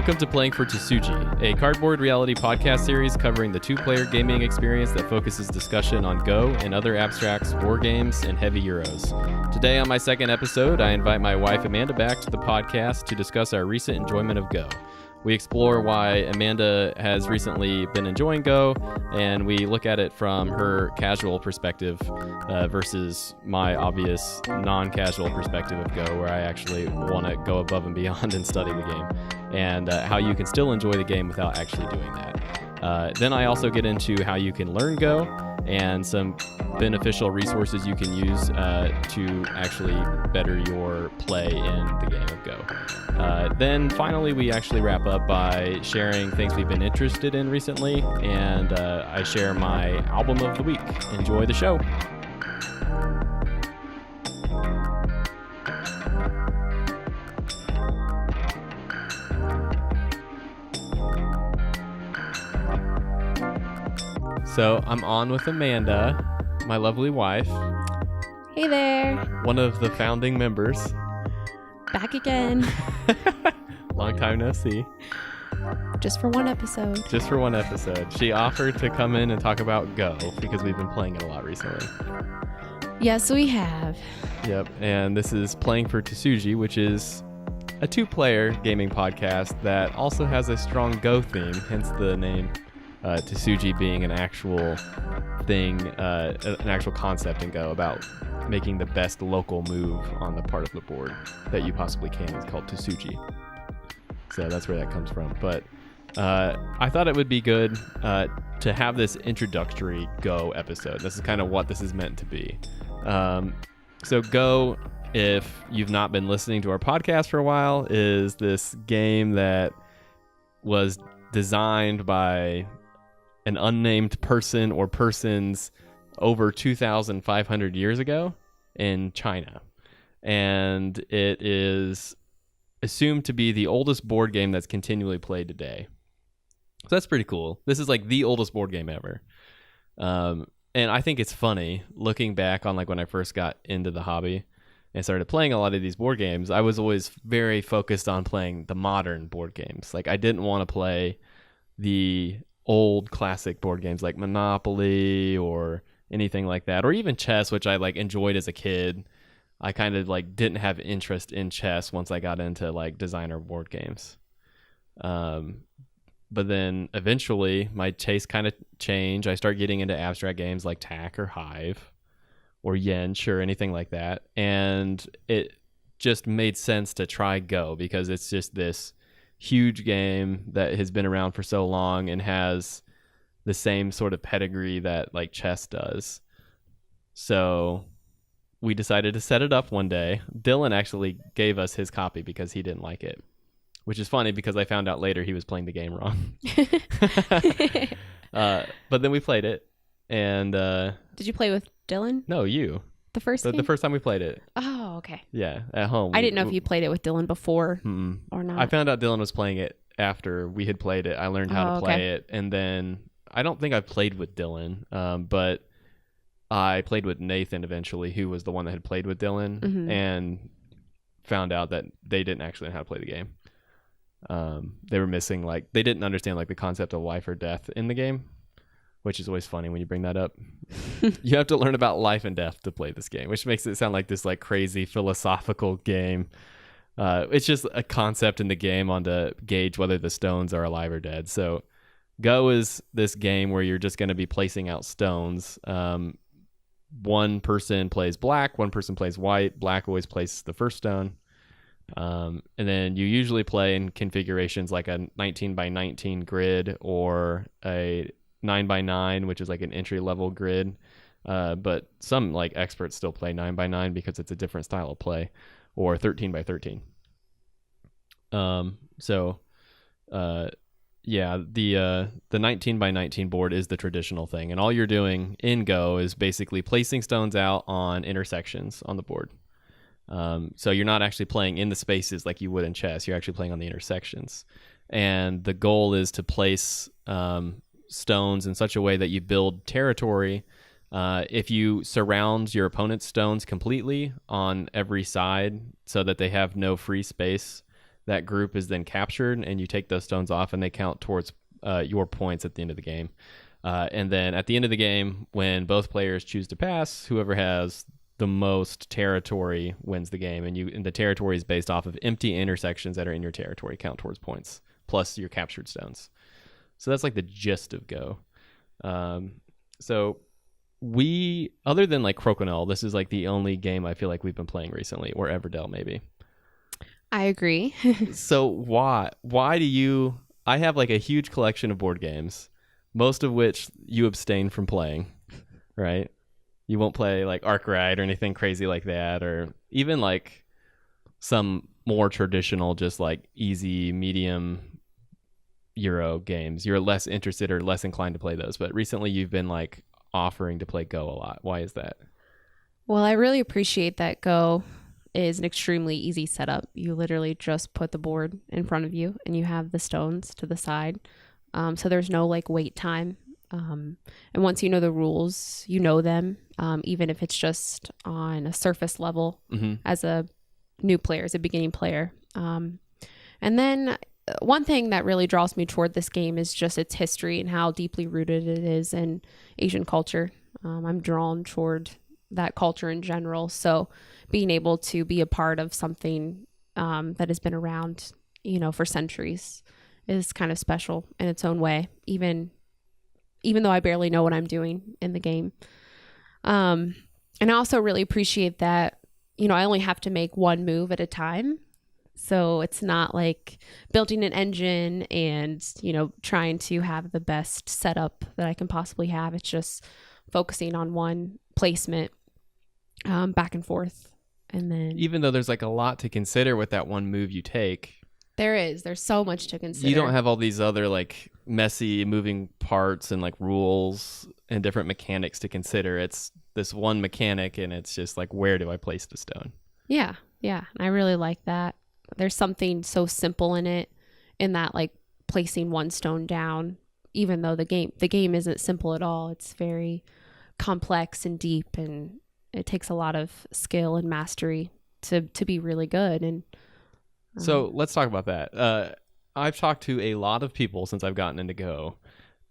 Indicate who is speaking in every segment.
Speaker 1: Welcome to Playing for Tesuji, a cardboard reality podcast series covering the two-player gaming experience that focuses discussion on Go and other abstracts, war games, and heavy Euros. Today on my second episode, I invite my wife Amanda back to the podcast to discuss our recent enjoyment of Go. We explore why Amanda has recently been enjoying Go, and we look at it from her casual perspective versus my obvious non-casual perspective of Go, where I actually want to go above and beyond and study the game, and how you can still enjoy the game without actually doing that. Then I also get into how you can learn Go and some beneficial resources you can use to actually better your play in the game of Go. Then finally, we actually wrap up by sharing things we've been interested in recently, and I share my album of the week. Enjoy the show. So I'm on with Amanda, my lovely wife.
Speaker 2: Hey there.
Speaker 1: One of the founding members.
Speaker 2: Back again.
Speaker 1: Long time no see.
Speaker 2: Just for one episode.
Speaker 1: Just for one episode. She offered to come in and talk about Go because we've been playing it a lot recently.
Speaker 2: Yes, we have.
Speaker 1: Yep, and this is Playing for Tesuji, which is a two-player gaming podcast that also has a strong Go theme, hence the name. Tesuji being an actual thing, an actual concept in Go about making the best local move on the part of the board that you possibly can. It's called Tesuji. So that's where that comes from. But I thought it would be good to have this introductory Go episode. This is kind of what this is meant to be. So Go, if you've not been listening to our podcast for a while, is this game that was designed by an unnamed person or persons over 2,500 years ago in China. And it is assumed to be the oldest board game that's continually played today. So that's pretty cool. This is like the oldest board game ever. And I think it's funny looking back on like when I first got into the hobby and started playing a lot of these board games. I was always very focused on playing the modern board games. Like I didn't want to play the old classic board games like Monopoly or anything like that, or even chess, which I like enjoyed as a kid. I kind of like didn't have interest in chess once I got into like designer board games. But then eventually my taste kind of changed. I started getting into abstract games like Tak or Hive or Yench or anything like that. And it just made sense to try Go because it's just this huge game that has been around for so long and has the same sort of pedigree that like chess does. So we decided to set it up one day. Dylan actually gave us his copy because he didn't like it, which is funny because I found out later he was playing the game wrong. But then we played it, and
Speaker 2: Did you play with Dylan?
Speaker 1: No, you.
Speaker 2: The first game?
Speaker 1: The first time we played it.
Speaker 2: Oh, okay.
Speaker 1: Yeah, at home.
Speaker 2: I didn't know if you played it with Dylan before or not.
Speaker 1: I found out Dylan was playing it after we had played it. I learned how to play it, and then I don't think I played with Dylan, but I played with Nathan eventually, who was the one that had played with Dylan, and found out that they didn't actually know how to play the game. They were missing, like, they didn't understand like the concept of life or death in the game, which is always funny when you bring that up. You have to learn about life and death to play this game, which makes it sound like this like crazy philosophical game. It's just a concept in the game on to gauge whether the stones are alive or dead. So Go is this game where you're just going to be placing out stones. One person plays black, one person plays white. Black always places the first stone. And then you usually play in configurations like a 19 by 19 grid or a 9 by 9, which is like an entry level grid. But some like experts still play 9 by 9 because it's a different style of play, or 13 by 13. Yeah, the 19 by 19 board is the traditional thing, and all you're doing in Go is basically placing stones out on intersections on the board. So you're not actually playing in the spaces like you would in chess. You're actually playing on the intersections, and the goal is to place stones in such a way that you build territory. If you surround your opponent's stones completely on every side so that they have no free space, that group is then captured, and you take those stones off, and they count towards your points at the end of the game. And then at the end of the game, when both players choose to pass, whoever has the most territory wins the game. And the territory is based off of empty intersections that are in your territory, count towards points, plus your captured stones. So that's like the gist of Go. So other than like Crokinole, this is like the only game I feel like we've been playing recently, or Everdell maybe.
Speaker 2: I agree.
Speaker 1: So why do you... I have like a huge collection of board games, most of which you abstain from playing, right? You won't play like Ark Ride or anything crazy like that, or even like some more traditional, just like easy, medium Euro games. You're less interested or less inclined to play those. But recently you've been like offering to play Go a lot. Why is that?
Speaker 2: Well, I really appreciate that Go is an extremely easy setup. You literally just put the board in front of you and you have the stones to the side. So there's no like wait time. And once you know the rules, you know them, even if it's just on a surface level as a new player, as a beginning player. And then one thing that really draws me toward this game is just its history and how deeply rooted it is in Asian culture. I'm drawn toward that culture in general. So being able to be a part of something that has been around, for centuries is kind of special in its own way, even though I barely know what I'm doing in the game. And I also really appreciate that, I only have to make one move at a time. So it's not like building an engine and, trying to have the best setup that I can possibly have. It's just focusing on one placement back and forth. And then
Speaker 1: even though there's like a lot to consider with that one move you take,
Speaker 2: there's so much to consider.
Speaker 1: You don't have all these other like messy moving parts and like rules and different mechanics to consider. It's this one mechanic, and it's just like, where do I place the stone?
Speaker 2: Yeah. I really like that. There's something so simple in it, in that like placing one stone down, even though the game isn't simple at all. It's very complex and deep, and it takes a lot of skill and mastery to be really good. And
Speaker 1: so let's talk about that. I've talked to a lot of people since I've gotten into Go,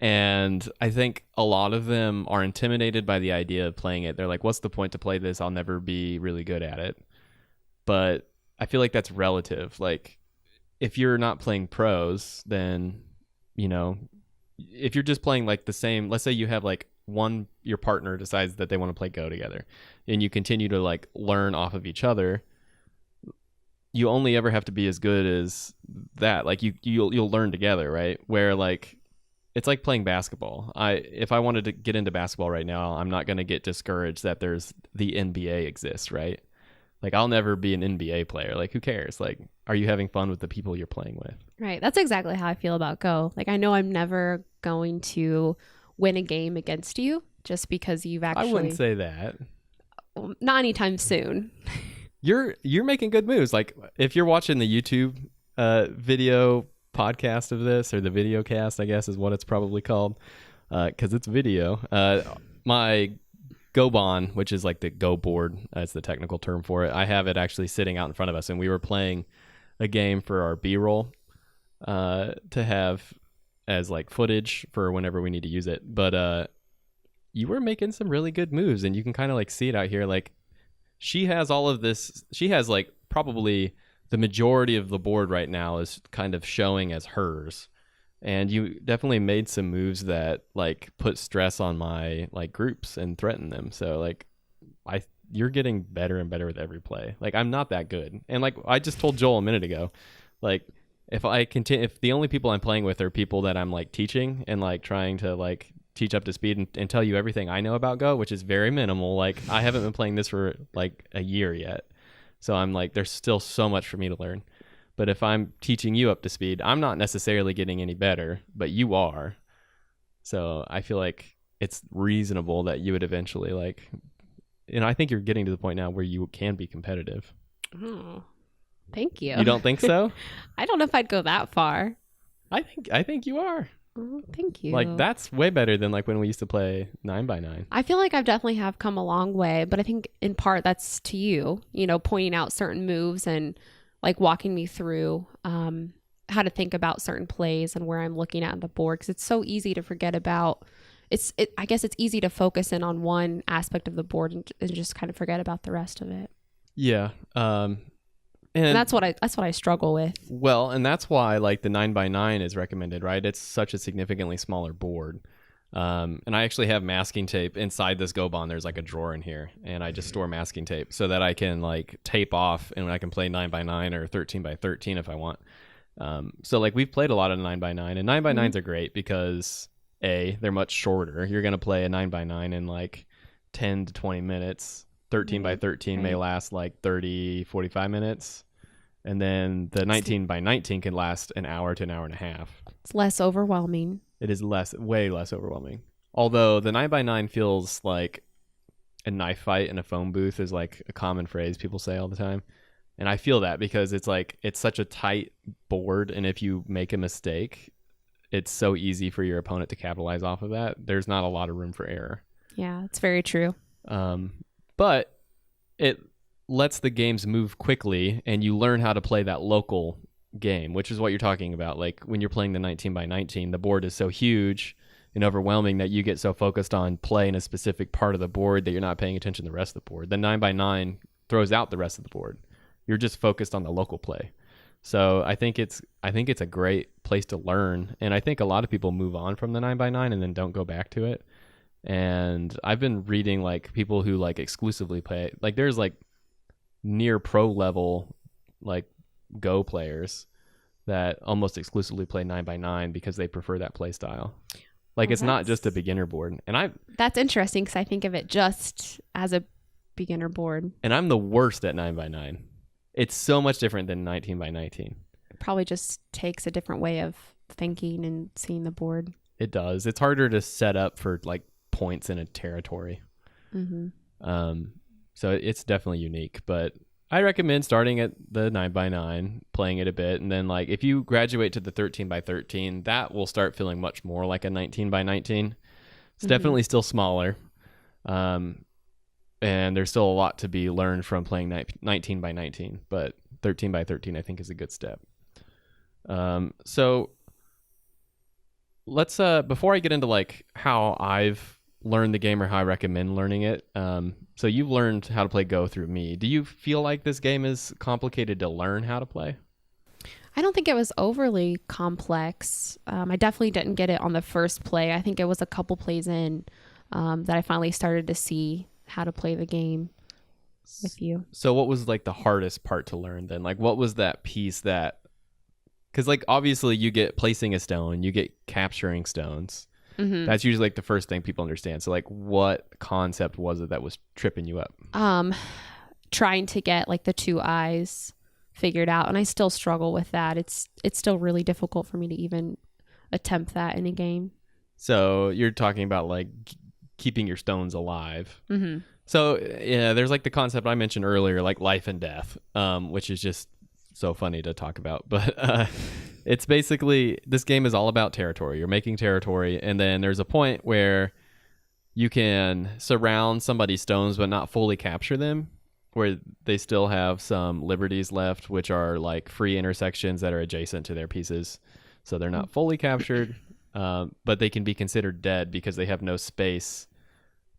Speaker 1: and I think a lot of them are intimidated by the idea of playing it. They're like, what's the point to play this? I'll never be really good at it. But I feel like that's relative. Like, if you're not playing pros, then, if you're just playing like the same, let's say you have like your partner decides that they want to play Go together, and you continue to like learn off of each other, you only ever have to be as good as that. Like you'll learn together, right? Where like it's like playing basketball. If I wanted to get into basketball right now, I'm not going to get discouraged that there's the NBA exists, right? Like I'll never be an NBA player. Like who cares? Like, are you having fun with the people you're playing with?
Speaker 2: Right. That's exactly how I feel about Go. Like I know I'm never going to win a game against you just because you've actually...
Speaker 1: I wouldn't say that.
Speaker 2: Not anytime soon.
Speaker 1: You're making good moves. Like if you're watching the YouTube video podcast of this, or the video cast, I guess is what it's probably called, because it's video. My Gobon, which is like the Go board, that's the technical term for it. I have it actually sitting out in front of us, and we were playing a game for our B-roll to have as like footage for whenever we need to use it. But you were making some really good moves, and you can kind of like see it out here. Like she has all of this. She has like probably the majority of the board right now is kind of showing as hers. And you definitely made some moves that like put stress on my like groups and threaten them. So like you're getting better and better with every play. Like I'm not that good. And like I just told Joel a minute ago, like if the only people I'm playing with are people that I'm like teaching and like trying to like teach up to speed and tell you everything I know about Go, which is very minimal. Like I haven't been playing this for like a year yet. So I'm like, there's still so much for me to learn. But if I'm teaching you up to speed, I'm not necessarily getting any better, but you are. So I feel like it's reasonable that you would eventually like, and I think you're getting to the point now where you can be competitive.
Speaker 2: Oh, thank you.
Speaker 1: You don't think so?
Speaker 2: I don't know if I'd go that far.
Speaker 1: I think you are.
Speaker 2: Oh, thank you.
Speaker 1: Like that's way better than like when we used to play 9x9.
Speaker 2: I feel like I've definitely have come a long way, but I think in part that's to you, pointing out certain moves and like walking me through how to think about certain plays and where I'm looking at on the board, because it's so easy to forget about. I guess it's easy to focus in on one aspect of the board and just kind of forget about the rest of it.
Speaker 1: Yeah.
Speaker 2: And that's what I struggle with.
Speaker 1: Well, and that's why like the 9x9 is recommended, right? It's such a significantly smaller board. And I actually have masking tape inside this Gobon. There's like a drawer in here, and I just store masking tape so that I can like tape off, and I can play 9x9 or 13x13 if I want. So like we've played a lot of 9x9, and 9x9s are great because they're much shorter. You're going to play a 9x9 in like 10 to 20 minutes. 13x13 may last like 30, 45 minutes. And then the 19x19 can last an hour to an hour and a half.
Speaker 2: It's less overwhelming.
Speaker 1: It is way less overwhelming. Although the 9x9 feels like a knife fight in a phone booth is like a common phrase people say all the time. And I feel that because it's like, it's such a tight board. And if you make a mistake, it's so easy for your opponent to capitalize off of that. There's not a lot of room for error.
Speaker 2: Yeah, it's very true.
Speaker 1: But it lets the games move quickly, and you learn how to play that local game, which is what you're talking about. Like when you're playing the 19x19, the board is so huge and overwhelming that you get so focused on playing a specific part of the board that you're not paying attention to the rest of the board. The 9x9 throws out the rest of the board. You're just focused on the local play. So I think it's a great place to learn, and I think a lot of people move on from the 9x9 and then don't go back to it. And I've been reading like people who like exclusively play, like there's like near pro level like Go players that almost exclusively play 9x9 because they prefer that play style. Like it's not just a beginner board. And
Speaker 2: that's interesting because I think of it just as a beginner board.
Speaker 1: And I'm the worst at 9x9. It's so much different than 19x19.
Speaker 2: It probably just takes a different way of thinking and seeing the board.
Speaker 1: It does. It's harder to set up for like points in a territory. So it's definitely unique, but I recommend starting at the 9x9, playing it a bit, and then like if you graduate to the 13x13, that will start feeling much more like a 19x19. It's definitely still smaller, and there's still a lot to be learned from playing 19x19, but 13x13 I think is a good step. So let's before I get into like how I've learned the game or how I recommend learning it, so you've learned how to play Go through me. Do you feel like this game is complicated to learn how to play?
Speaker 2: I don't think it was overly complex. I definitely didn't get it on the first play. I think it was a couple plays in that I finally started to see how to play the game with you. So
Speaker 1: what was like the hardest part to learn then? Like what was that piece that, because like obviously you get placing a stone, you get capturing stones. That's usually like the first thing people understand. So like what concept was it that was tripping you up?
Speaker 2: Trying to get like the two eyes figured out, and I still struggle with that. It's still really difficult for me to even attempt that in a game.
Speaker 1: So you're talking about like keeping your stones alive. So yeah, there's like the concept I mentioned earlier, like life and death, which is just so funny to talk about. But it's basically, this game is all about territory. You're making territory, and then there's a point where you can surround somebody's stones but not fully capture them, where they still have some liberties left, which are like free intersections that are adjacent to their pieces. So they're not fully captured, but they can be considered dead because they have no space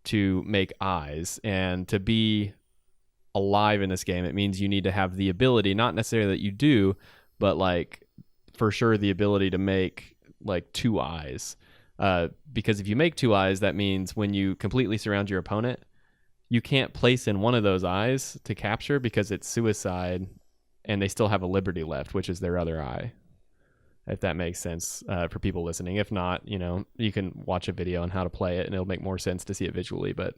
Speaker 1: to make eyes. And to be alive in this game, it means you need to have the ability, not necessarily that you do, but like for sure the ability to make like two eyes. Because if you make two eyes, that means when you completely surround your opponent, you can't place in one of those eyes to capture because it's suicide, and they still have a liberty left, which is their other eye. If that makes sense for people listening. If not, you can watch a video on how to play it and it'll make more sense to see it visually. But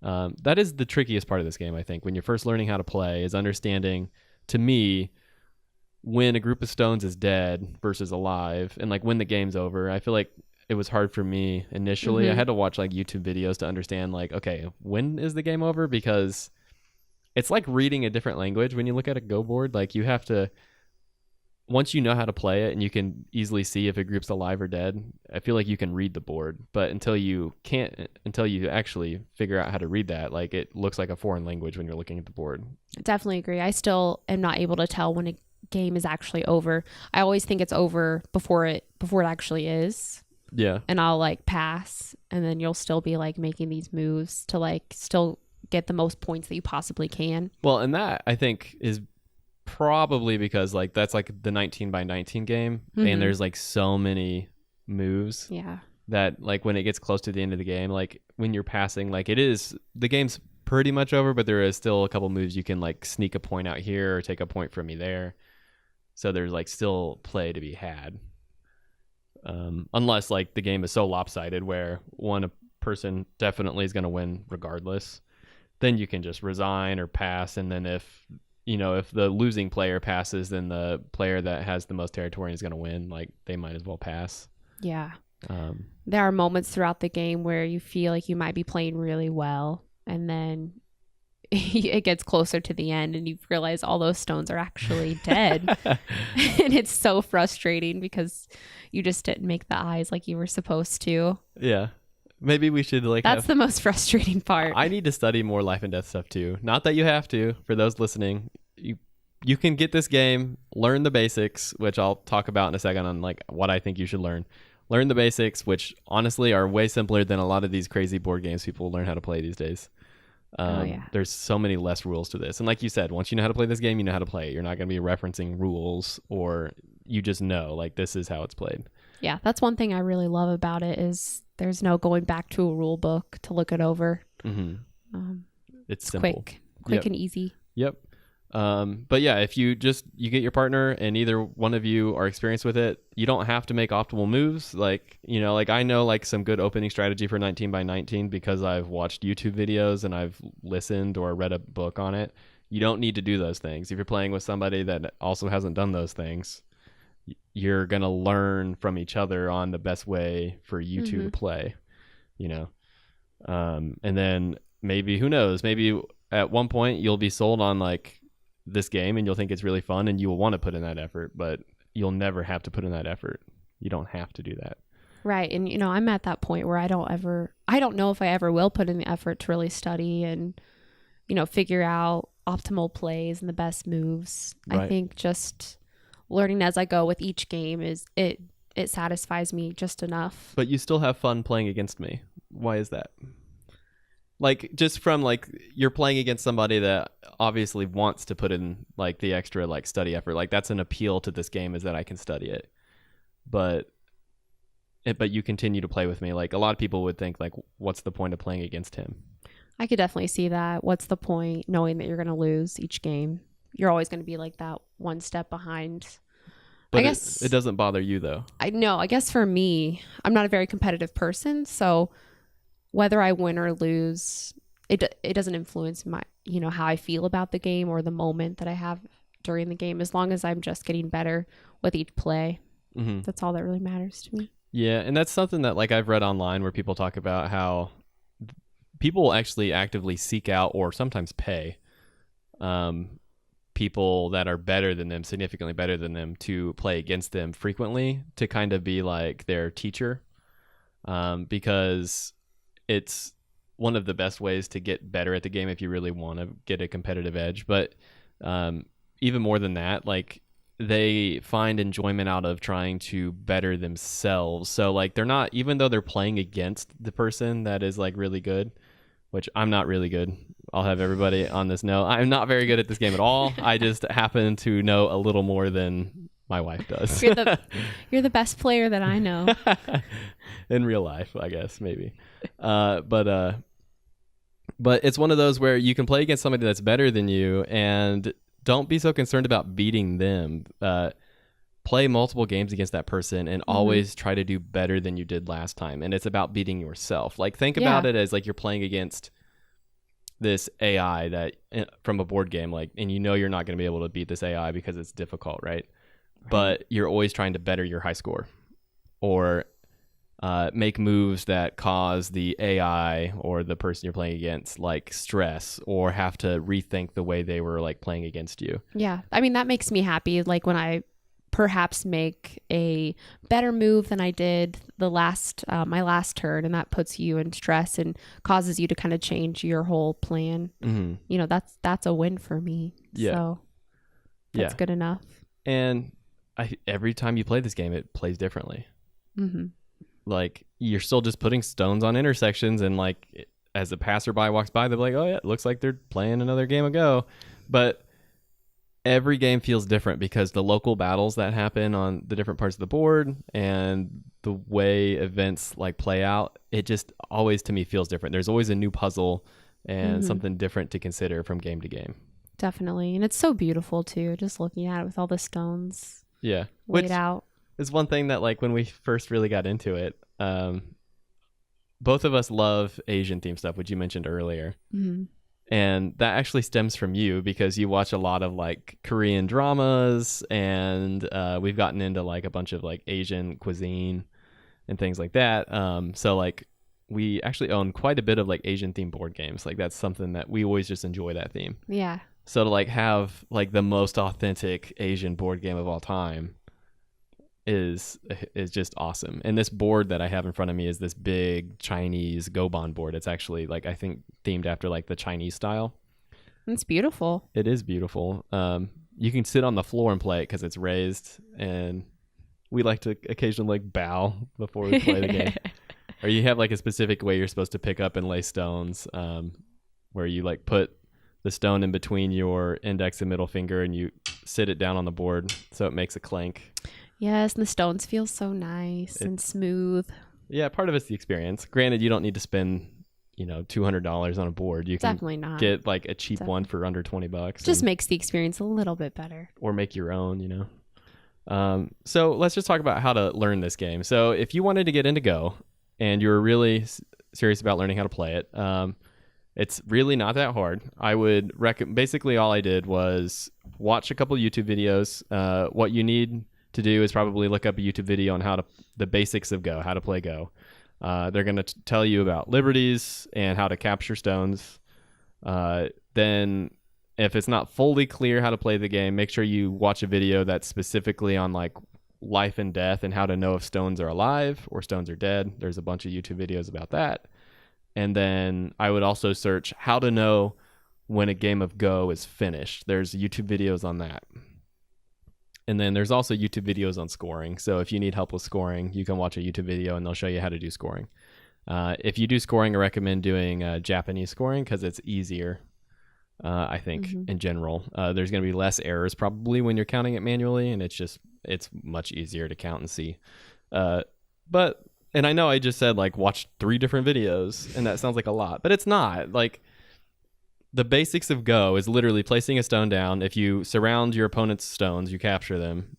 Speaker 1: that is the trickiest part of this game, I think, when you're first learning how to play, is understanding, to me, when a group of stones is dead versus alive, and like when the game's over. I feel like it was hard for me initially. I had to watch like YouTube videos to understand like, okay, when is the game over? Because it's like reading a different language when you look at a Go board. Like you have to once you know how to play it and you can easily see if a group's alive or dead, I feel like you can read the board. But until you actually figure out how to read that, like it looks like a foreign language when you're looking at the board.
Speaker 2: I definitely agree. I still am not able to tell when a game is actually over. I always think it's over before it actually is.
Speaker 1: Yeah.
Speaker 2: And I'll like pass, and then you'll still be like making these moves to like still get the most points that you possibly can.
Speaker 1: Well, and that I think is probably because like that's like the 19 by 19 game, and there's like so many moves that like when it gets close to the end of the game, like when you're passing, like the game's pretty much over, but there is still a couple moves you can like sneak a point out here or take a point from me there, so there's like still play to be had, unless like the game is so lopsided where one person definitely is going to win regardless, then you can just resign or pass, and then if the losing player passes, then the player that has the most territory is going to win. Like they might as well pass.
Speaker 2: Yeah. There are moments throughout the game where you feel like you might be playing really well, and then it gets closer to the end and you realize all those stones are actually dead. And it's so frustrating because you just didn't make the eyes like you were supposed to.
Speaker 1: Yeah. Maybe we should
Speaker 2: that's the most frustrating part.
Speaker 1: I need to study more life and death stuff too. Not that you have to. For those listening, you can get this game, learn the basics, which I'll talk about in a second on like what I think you should learn. Learn the basics, which honestly are way simpler than a lot of these crazy board games people learn how to play these days. There's so many less rules to this. And like you said, once you know how to play this game, you know how to play it. You're not going to be referencing rules, or you just know like this is how it's played.
Speaker 2: Yeah, that's one thing I really love about it is there's no going back to a rule book to look it over. It's
Speaker 1: simple.
Speaker 2: Quick and easy.
Speaker 1: Yep. But yeah, if you get your partner and either one of you are experienced with it, you don't have to make optimal moves. Like, like I know like some good opening strategy for 19 by 19 because I've watched YouTube videos and I've listened or read a book on it. You don't need to do those things. If you're playing with somebody that also hasn't done those things, you're going to learn from each other on the best way for you two to play, and then maybe, who knows, maybe at one point you'll be sold on like this game and you'll think it's really fun and you will want to put in that effort, but you'll never have to put in that effort. You don't have to do that.
Speaker 2: Right. And, I'm at that point where I don't know if I ever will put in the effort to really study and, figure out optimal plays and the best moves. Right. I think just learning as I go with each game it satisfies me just enough.
Speaker 1: But you still have fun playing against me. Why is that? Like, just from like you're playing against somebody that obviously wants to put in like the extra like study effort. Like that's an appeal to this game, is that I can study it. But you continue to play with me. Like a lot of people would think like, what's the point of playing against him?
Speaker 2: I could definitely see that. What's the point knowing that you're going to lose each game? You're always going to be like that one step behind.
Speaker 1: But I guess it doesn't bother you though.
Speaker 2: I know. I guess for me, I'm not a very competitive person, so whether I win or lose, it doesn't influence my how I feel about the game or the moment that I have during the game. As long as I'm just getting better with each play, that's all that really matters to me.
Speaker 1: Yeah, and that's something that like I've read online where people talk about how people actually actively seek out or sometimes pay people that are better than them, significantly better than them, to play against them frequently to kind of be like their teacher, because it's one of the best ways to get better at the game if you really want to get a competitive edge. But even more than that, like they find enjoyment out of trying to better themselves. So like they're not, even though they're playing against the person that is like really good, which I'm not really good. I'll have everybody on this know. I'm not very good at this game at all. I just happen to know a little more than my wife does.
Speaker 2: You're the best player that I know.
Speaker 1: In real life, I guess, maybe. But it's one of those where you can play against somebody that's better than you and don't be so concerned about beating them. Play multiple games against that person and always try to do better than you did last time. And it's about beating yourself. Like think about it as like you're playing against this AI that from a board game, like, and you're not going to be able to beat this AI because it's difficult, right? But you're always trying to better your high score or make moves that cause the AI or the person you're playing against like stress or have to rethink the way they were like playing against you.
Speaker 2: Yeah. I mean, that makes me happy. Like when I perhaps make a better move than I did the last my last turn, and that puts you in stress and causes you to kind of change your whole plan. You know, that's a win for me. So that's good enough.
Speaker 1: And every time you play this game, it plays differently. Like, you're still just putting stones on intersections, and like as a passerby walks by, they're like, oh yeah, it looks like they're playing another game of Go. But every game feels different because the local battles that happen on the different parts of the board and the way events like play out, it just always to me feels different. There's always a new puzzle and something different to consider from game to game. Definitely.
Speaker 2: And it's so beautiful too, just looking at it with all the stones laid out.
Speaker 1: Is one thing that, like, when we first really got into it, both of us love Asian themed stuff, which you mentioned earlier. And that actually stems from you because you watch a lot of like Korean dramas, and we've gotten into like a bunch of like Asian cuisine and things like that. So like we actually own quite a bit of like Asian themed board games. Like, that's something that we always just enjoy, that theme.
Speaker 2: Yeah.
Speaker 1: So to like have like the most authentic Asian board game of all time is just awesome. And this board that I have in front of me is this big Chinese Goban board. It's actually like, I think, themed after like the Chinese style.
Speaker 2: It's beautiful.
Speaker 1: It is beautiful. You can sit on the floor and play it because it's raised, and we like to occasionally like bow before we play the game. Or you have like a specific way you're supposed to pick up and lay stones, where you like put the stone in between your index and middle finger and you sit it down on the board so it makes a clank.
Speaker 2: Yes, and the stones feel so nice and smooth.
Speaker 1: Yeah, part of it's the experience. Granted, you don't need to spend, $200 on a board. You can
Speaker 2: definitely not
Speaker 1: get like a cheap one for under $20.
Speaker 2: Just makes the experience a little bit better.
Speaker 1: Or make your own, So let's just talk about how to learn this game. So if you wanted to get into Go and you're really serious about learning how to play it, it's really not that hard. I would basically all I did was watch a couple YouTube videos. What you need to do is probably look up a YouTube video on the basics of Go, how to play Go. They're going to tell you about liberties and how to capture stones. Then if it's not fully clear how to play the game, make sure you watch a video that's specifically on like life and death and how to know if stones are alive or stones are dead. There's a bunch of YouTube videos about that. And then I would also search how to know when a game of Go is finished. There's YouTube videos on that. And then there's also YouTube videos on scoring. So if you need help with scoring, you can watch a YouTube video and they'll show you how to do scoring. If you do scoring, I recommend doing Japanese scoring because it's easier, I think, in general. There's going to be less errors probably when you're counting it manually, and it's much easier to count and see. And I know I just said, like, watch 3 different videos, and that sounds like a lot, but it's not. Like, the basics of Go is literally placing a stone down. If you surround your opponent's stones, you capture them.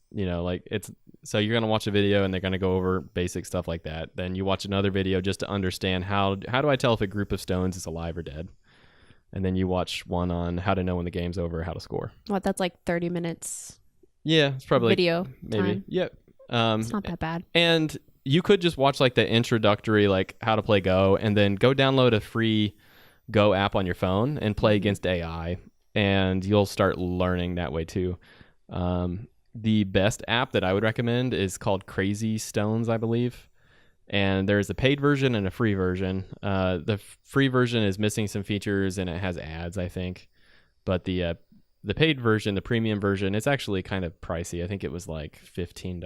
Speaker 1: So you're going to watch a video, and they're going to go over basic stuff like that. Then you watch another video just to understand how do I tell if a group of stones is alive or dead? And then you watch one on how to know when the game's over, how to score.
Speaker 2: What, that's like 30 minutes?
Speaker 1: Yeah, it's probably
Speaker 2: video
Speaker 1: maybe.
Speaker 2: Time.
Speaker 1: Yep.
Speaker 2: It's not that bad.
Speaker 1: And you could just watch like the introductory, like how to play Go, and then go download a free Go app on your phone and play against AI, and you'll start learning that way too. The best app that I would recommend is called Crazy Stones, I believe. And there's a paid version and a free version. The free version is missing some features and it has ads, I think. But the paid version, the premium version, it's actually kind of pricey. I think it was like $15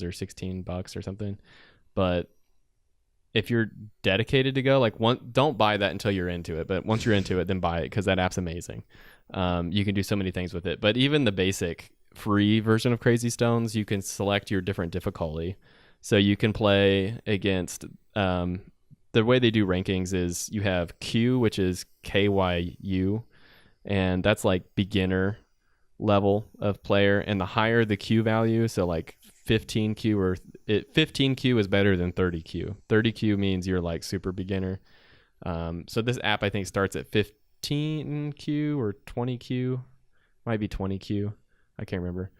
Speaker 1: or $16 or something. But if you're dedicated to Go, don't buy that until you're into it. But once you're into it, then buy it because that app's amazing. You can do so many things with it. But even the basic free version of Crazy Stones, you can select your different difficulty. So you can play against, the way they do rankings is you have Q, which is KYU, and that's like beginner level of player. And the higher the Q value, so like 15Q 15Q is better than 30Q. 30Q means you're like super beginner. So this app, I think, starts at 15Q or 20Q. Might be 20Q. I can't remember.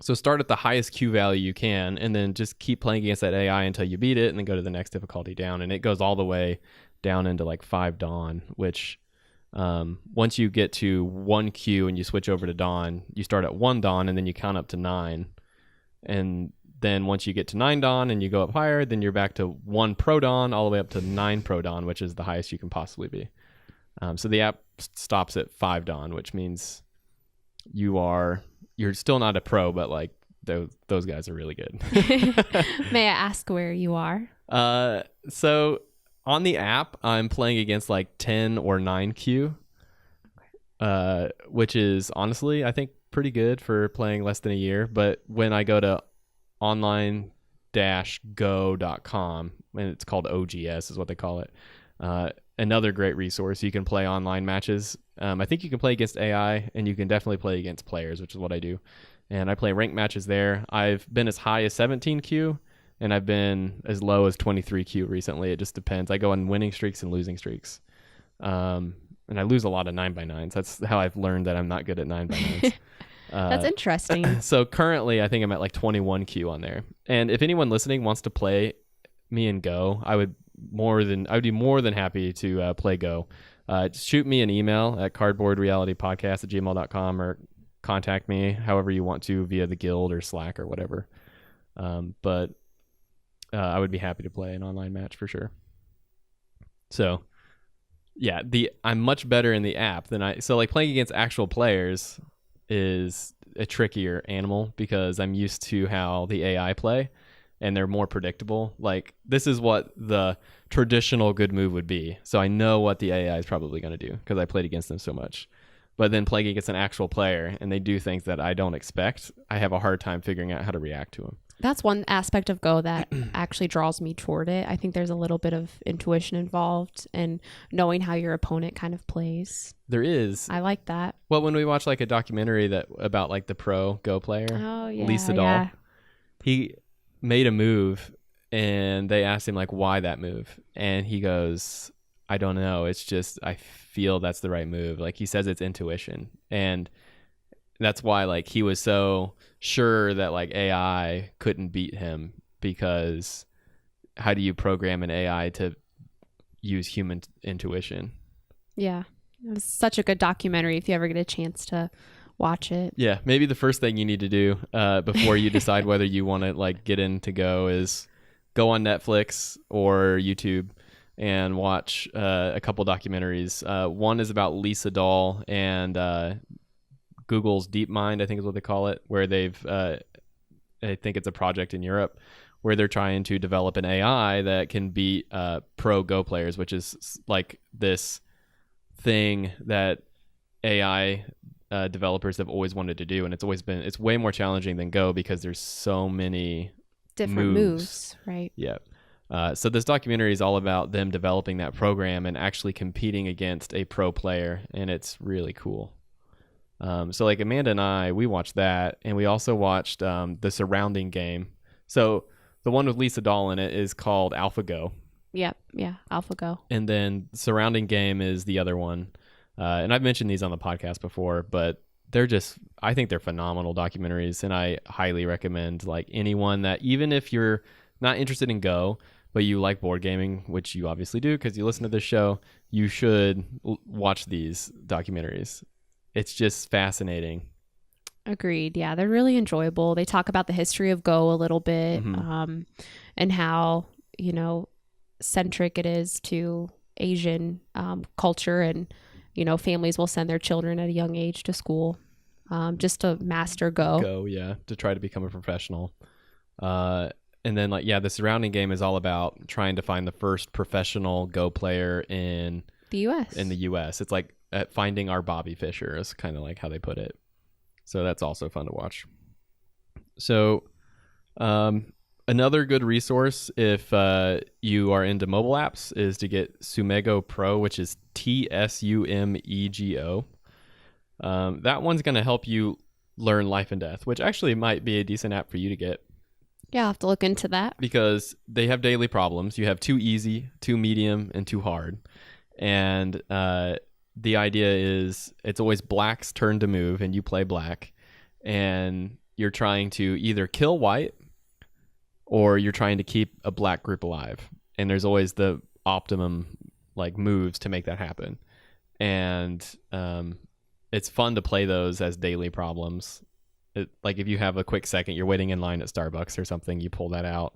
Speaker 1: So start at the highest Q value you can, and then just keep playing against that AI until you beat it, and then go to the next difficulty down. And it goes all the way down into like 5 Dawn, which Once you get to 1Q and you switch over to Dawn, you start at 1 Dawn and then you count up to 9. And then once you get to 9 Dawn and you go up higher, then you're back to 1 Pro Dawn all the way up to 9 Pro Dawn, which is the highest you can possibly be. So the app stops at 5 Dawn, which means you're still not a pro, but like those guys are really good.
Speaker 2: May I ask where you are?
Speaker 1: So on the app, I'm playing against like 10 or 9Q, which is honestly, I think, pretty good for playing less than a year. But when I go to online-go.com, and it's called OGS is what they call it, another great resource. You can play online matches. I think you can play against AI, and you can definitely play against players, which is what I do. And I play ranked matches there. I've been as high as 17Q, and I've been as low as 23Q recently. It just depends. I go on winning streaks and losing streaks. And I lose a lot of 9x9s. That's how I've learned that I'm not good at 9x9s.
Speaker 2: That's interesting.
Speaker 1: So currently, I think I'm at like 21Q on there. And if anyone listening wants to play me in Go, I would be more than happy to play Go. Just shoot me an email at cardboardrealitypodcast@gmail.com or contact me however you want to via the guild or Slack or whatever. But I would be happy to play an online match for sure. So yeah, I'm much better in the app so like playing against actual players is a trickier animal because I'm used to how the AI play and they're more predictable. Like this is what the traditional good move would be. So I know what the AI is probably going to do because I played against them so much. But then playing against an actual player and they do things that I don't expect, I have a hard time figuring out how to react to them.
Speaker 2: That's one aspect of Go that actually draws me toward it. I think there's a little bit of intuition involved and knowing how your opponent kind of plays.
Speaker 1: There is.
Speaker 2: I like that.
Speaker 1: Well, when we watch like a documentary about like the pro Go player, Lisa Dahl, he made a move and they asked him like why that move, and he goes, I don't know, it's just I feel that's the right move. Like he says it's intuition, and that's why like he was so sure that like AI couldn't beat him, because how do you program an AI to use human intuition?
Speaker 2: Yeah, it was such a good documentary if you ever get a chance to watch it.
Speaker 1: Yeah, maybe the first thing you need to do before you decide whether you want to like get into Go is go on Netflix or YouTube and watch a couple documentaries. One is about Lisa Dahl and Google's DeepMind, I think is what they call it, where they've, I think it's a project in Europe where they're trying to develop an AI that can beat pro Go players, which is like this thing that AI developers have always wanted to do. And it's way more challenging than Go because there's so many
Speaker 2: different moves, right?
Speaker 1: Yeah. So this documentary is all about them developing that program and actually competing against a pro player, and it's really cool. So like Amanda and we watched that, and we also watched the surrounding game. So the one with Lisa Dahl in it is called AlphaGo.
Speaker 2: Yep, yeah, AlphaGo.
Speaker 1: And then the surrounding game is the other one. And I've mentioned these on the podcast before, but I think they're phenomenal documentaries, and I highly recommend like anyone that, even if you're not interested in Go, but you like board gaming, which you obviously do because you listen to this show, you should watch these documentaries. It's just fascinating.
Speaker 2: Agreed. Yeah, they're really enjoyable. They talk about the history of Go a little bit, and how, centric it is to Asian culture, and, families will send their children at a young age to school just to master Go.
Speaker 1: Go, yeah, to try to become a professional. And then the surrounding game is all about trying to find the first professional Go player in
Speaker 2: the U.S.
Speaker 1: It's like finding our Bobby Fischer is kind of like how they put it. So that's also fun to watch. So another good resource if you are into mobile apps is to get Sumego Pro, which is TSUMEGO. That one's going to help you learn life and death, which actually might be a decent app for you to get.
Speaker 2: Yeah, I'll have to look into that.
Speaker 1: Because they have daily problems. You have 2 easy, 2 medium, and 2 hard. And the idea is it's always black's turn to move, and you play black. And you're trying to either kill white, or you're trying to keep a black group alive. And there's always the optimum moves to make that happen. and it's fun to play those as daily problems. Like if you have a quick second, you're waiting in line at Starbucks or something, you pull that out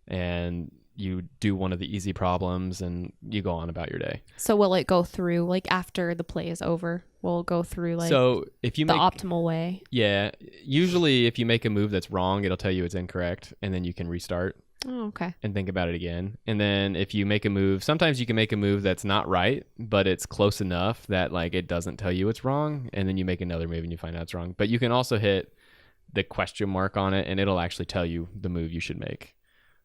Speaker 1: and you do one of the easy problems and you go on about your day.
Speaker 2: So will it go through like after the play is over? Will it go through like
Speaker 1: so if you
Speaker 2: the
Speaker 1: make,
Speaker 2: optimal way?
Speaker 1: Yeah, usually if you make a move that's wrong, it'll tell you it's incorrect, and then you can restart.
Speaker 2: Oh, okay.
Speaker 1: And think about it again. And then if you make a move, sometimes you can make a move that's not right, but it's close enough that like it doesn't tell you it's wrong, and then you make another move and you find out it's wrong. But you can also hit the question mark on it and it'll actually tell you the move you should make.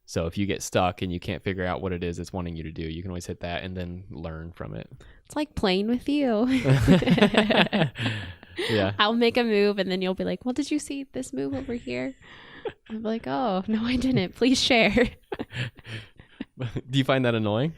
Speaker 1: So if you get stuck and you can't figure out what it is it's wanting you to do, you can always hit that and then learn from it.
Speaker 2: It's like playing with you.
Speaker 1: Yeah.
Speaker 2: I'll make a move and then you'll be like, well, did you see this move over here? I'm like, oh, no, I didn't. Please share.
Speaker 1: Do you find that annoying?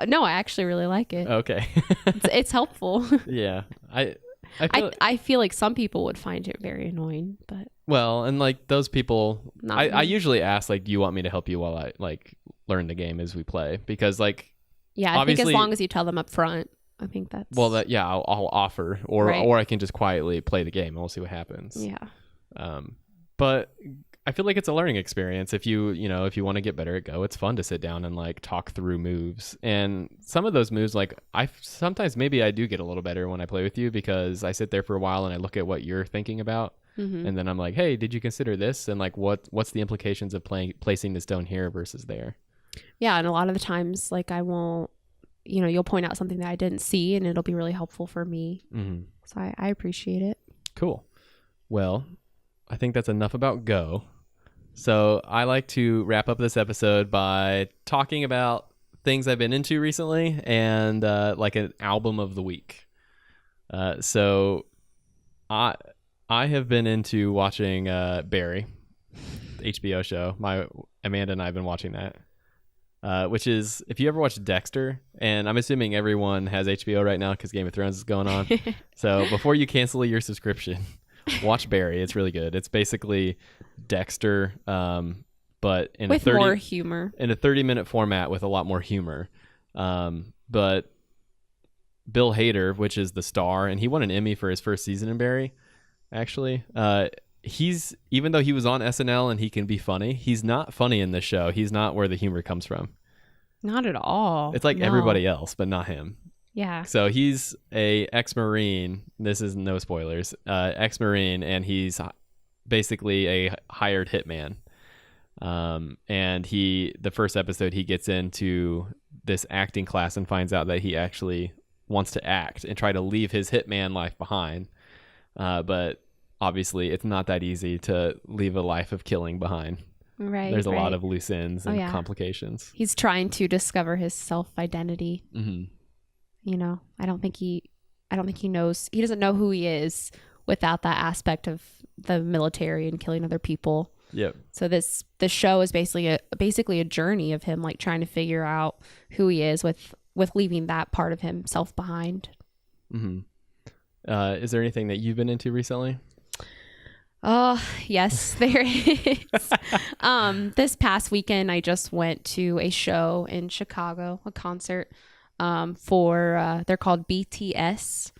Speaker 2: No, I actually really like it.
Speaker 1: Okay.
Speaker 2: It's helpful.
Speaker 1: Yeah.
Speaker 2: I feel like some people would find it very annoying, but
Speaker 1: well, and like those people,
Speaker 2: Not
Speaker 1: I
Speaker 2: me.
Speaker 1: usually ask like, do you want me to help you while I like learn the game as we play? Because like,
Speaker 2: yeah, I think
Speaker 1: obviously-
Speaker 2: as long as you tell them up front, I think that's
Speaker 1: well, that yeah, I'll offer, or
Speaker 2: Right.
Speaker 1: or I can just quietly play the game and we'll see what happens.
Speaker 2: yeah.
Speaker 1: But I feel like it's a learning experience. If you want to get better at Go, it's fun to sit down and like talk through moves. And some of those moves, like sometimes maybe I do get a little better when I play with you because I sit there for a while and I look at what you're thinking about.
Speaker 2: Mm-hmm.
Speaker 1: And then I'm like, hey, did you consider this? And like, what's the implications of placing the stone here versus there?
Speaker 2: Yeah, and a lot of the times, like I won't, you'll point out something that I didn't see, and it'll be really helpful for me.
Speaker 1: Mm-hmm.
Speaker 2: So I appreciate it.
Speaker 1: Cool. Well, I think that's enough about Go. So I like to wrap up this episode by talking about things I've been into recently and like an album of the week. So I have been into watching Barry, the HBO show. Amanda and I have been watching that, which is, if you ever watched Dexter, and I'm assuming everyone has HBO right now because Game of Thrones is going on. So before you cancel your subscription, watch Barry. It's really good. It's basically Dexter, but in
Speaker 2: With more humor.
Speaker 1: in a 30-minute format with a lot more humor. But Bill Hader, which is the star, and he won an Emmy for his first season in Barry, actually. He's, even though he was on SNL and he can be funny, he's not funny in this show. He's not where the humor comes from.
Speaker 2: Not at all.
Speaker 1: It's like
Speaker 2: No.
Speaker 1: everybody else, but not him.
Speaker 2: Yeah.
Speaker 1: So he's a ex-Marine. This is no spoilers. Ex-Marine, and he's basically a hired hitman. And the first episode, he gets into this acting class and finds out that he actually wants to act and try to leave his hitman life behind. But obviously, it's not that easy to leave a life of killing behind.
Speaker 2: Right.
Speaker 1: There's a lot of loose ends and
Speaker 2: yeah.
Speaker 1: complications.
Speaker 2: He's trying to discover his self-identity.
Speaker 1: Mm-hmm.
Speaker 2: I don't think he knows. He doesn't know who he is without that aspect of the military and killing other people.
Speaker 1: Yep.
Speaker 2: So this show is basically a journey of him like trying to figure out who he is with leaving that part of himself behind.
Speaker 1: Mm-hmm. Is there anything that you've been into recently?
Speaker 2: Oh, yes, there is. This past weekend, I just went to a show in Chicago, a concert they're called BTS.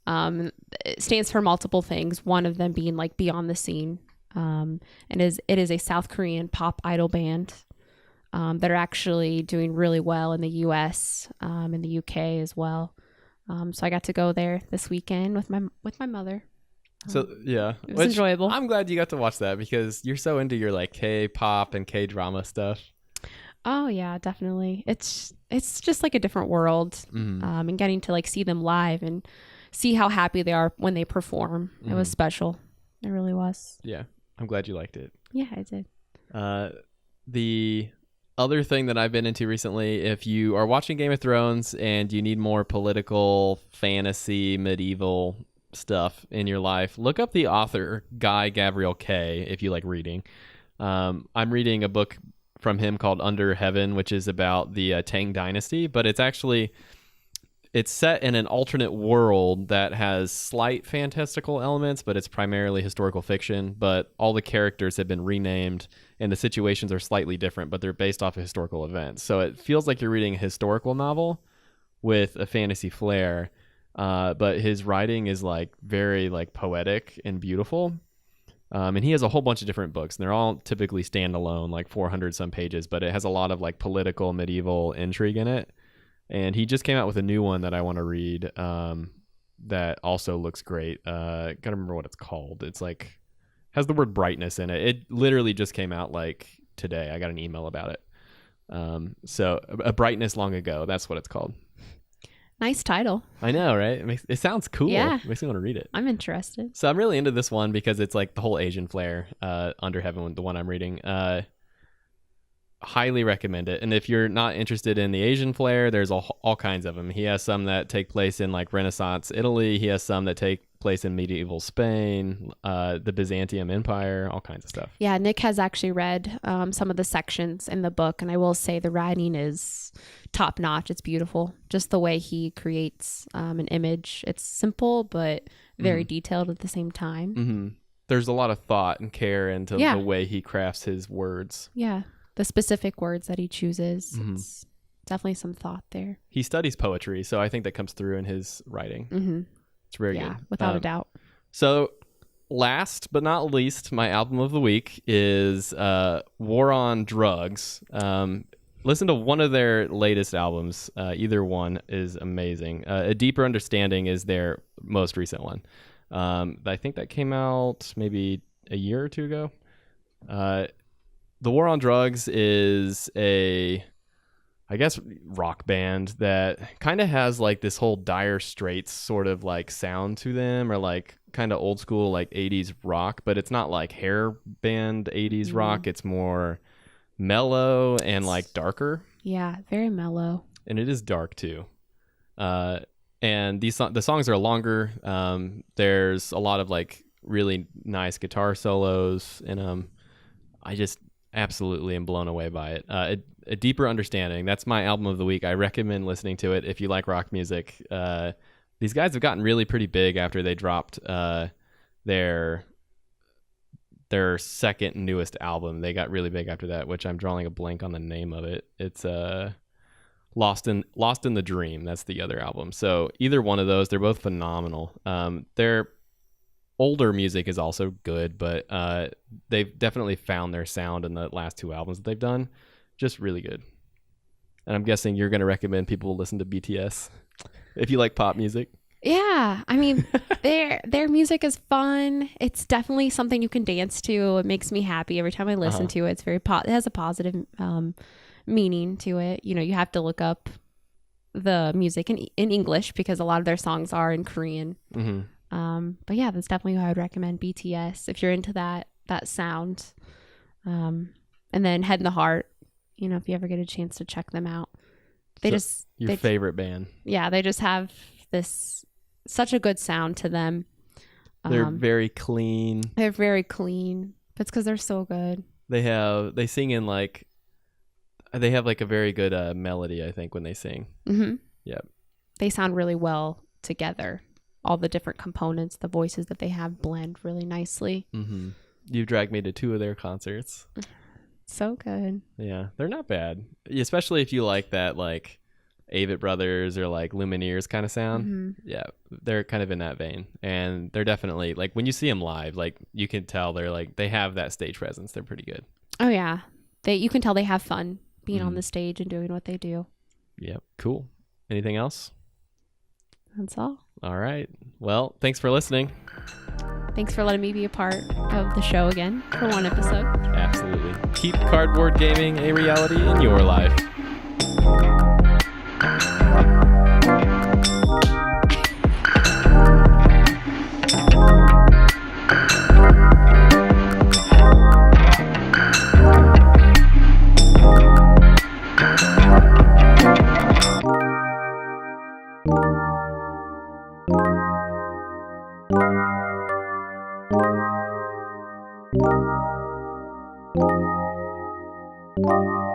Speaker 2: It stands for multiple things. One of them being like Beyond the Scene. And it is a South Korean pop idol band that are actually doing really well in the US, in the UK as well. So I got to go there this weekend with my mother.
Speaker 1: So yeah,
Speaker 2: It was enjoyable.
Speaker 1: I'm glad you got to watch that because you're so into your like K-pop and K-drama stuff.
Speaker 2: Oh yeah, definitely. It's just like a different world, and getting to like see them live and see how happy they are when they perform. It was special. It really was.
Speaker 1: Yeah, I'm glad you liked it.
Speaker 2: Yeah, I did.
Speaker 1: The other thing that I've been into recently, if you are watching Game of Thrones and you need more political, fantasy, medieval stuff in your life, look up the author Guy Gavriel Kay if you like reading. I'm reading a book from him called Under Heaven, which is about the Tang Dynasty, but it's set in an alternate world that has slight fantastical elements, but it's primarily historical fiction. But all the characters have been renamed and the situations are slightly different, but they're based off of historical events. So it feels like you're reading a historical novel with a fantasy flair. But his writing is like very like poetic and beautiful. And he has a whole bunch of different books, and they're all typically standalone, like 400 some pages, but it has a lot of like political medieval intrigue in it. And he just came out with a new one that I want to read that also looks great. Gotta remember what it's called. It's like has the word brightness in it. It literally just came out like today. I got an email about it. So a brightness long ago. That's what it's called.
Speaker 2: Nice title.
Speaker 1: I know, right? It sounds cool.
Speaker 2: Yeah.
Speaker 1: It makes me want to read it.
Speaker 2: I'm interested.
Speaker 1: So I'm really into this one because it's like the whole Asian flair. Under Heaven, the one I'm reading. Highly recommend it. And if you're not interested in the Asian flair, there's all kinds of them. He has some that take place in like Renaissance Italy. He has some that take place in medieval Spain, the Byzantium Empire, all kinds of stuff.
Speaker 2: Yeah, Nick has actually read some of the sections in the book, and I will say the writing is top notch. It's beautiful. Just the way he creates an image. It's simple, but very detailed at the same time.
Speaker 1: Mm-hmm. There's a lot of thought and care into the way he crafts his words.
Speaker 2: Yeah. The specific words that he chooses. It's definitely some thought there.
Speaker 1: He studies poetry, so I think that comes through in his writing. It's very good.
Speaker 2: Yeah, without a doubt.
Speaker 1: So last but not least, my album of the week is War on Drugs. Listen to one of their latest albums. Either one is amazing. A Deeper Understanding is their most recent one. I think that came out maybe a year or two ago. The War on Drugs is a, I guess, rock band that kind of has like this whole Dire Straits sort of like sound to them, or like kind of old school like 80s rock, but it's not like hair band 80s rock. It's more mellow and like darker.
Speaker 2: Yeah, very mellow.
Speaker 1: And it is dark too. And the songs are longer. There's a lot of like really nice guitar solos in them. I just absolutely am blown away by it. A Deeper Understanding. That's my album of the week. I recommend listening to it if you like rock music. These guys have gotten really pretty big after they dropped their second newest album. They got really big after that, which I'm drawing a blank on the name of it. It's Lost in the Dream. That's the other album. So either one of those, they're both phenomenal. Their older music is also good, but they've definitely found their sound in the last two albums that they've done. Just really good. And I'm guessing you're going to recommend people listen to BTS if you like pop music.
Speaker 2: Yeah, I mean, their music is fun. It's definitely something you can dance to. It makes me happy every time I listen to it. It's very it has a positive meaning to it. You know, you have to look up the music in English because a lot of their songs are in Korean. But yeah, that's definitely who I would recommend. BTS, if you're into that sound. And then Head in the Heart, you know, if you ever get a chance to check them out. Your
Speaker 1: favorite band.
Speaker 2: Yeah, they just have such a good sound to them.
Speaker 1: They're very clean.
Speaker 2: They're very clean. It's because they're so good.
Speaker 1: They sing in like, they have like a very good melody, I think, when they sing. Yep.
Speaker 2: They sound really well together. All the different components, the voices that they have blend really nicely.
Speaker 1: You've dragged me to 2 of their concerts.
Speaker 2: So good.
Speaker 1: Yeah, they're not bad. Especially if you like that like Avett Brothers or like Lumineers kind of sound. Yeah, they're kind of in that vein. And they're definitely like, when you see them live, like you can tell they have that stage presence. They're pretty good.
Speaker 2: Oh yeah. You can tell they have fun being on the stage and doing what they do.
Speaker 1: Yep. Cool. Anything else?
Speaker 2: That's all.
Speaker 1: All right. Well, thanks for listening.
Speaker 2: Thanks for letting me be a part of the show again for one episode.
Speaker 1: Absolutely. Keep cardboard gaming a reality in your life.
Speaker 3: Thank you.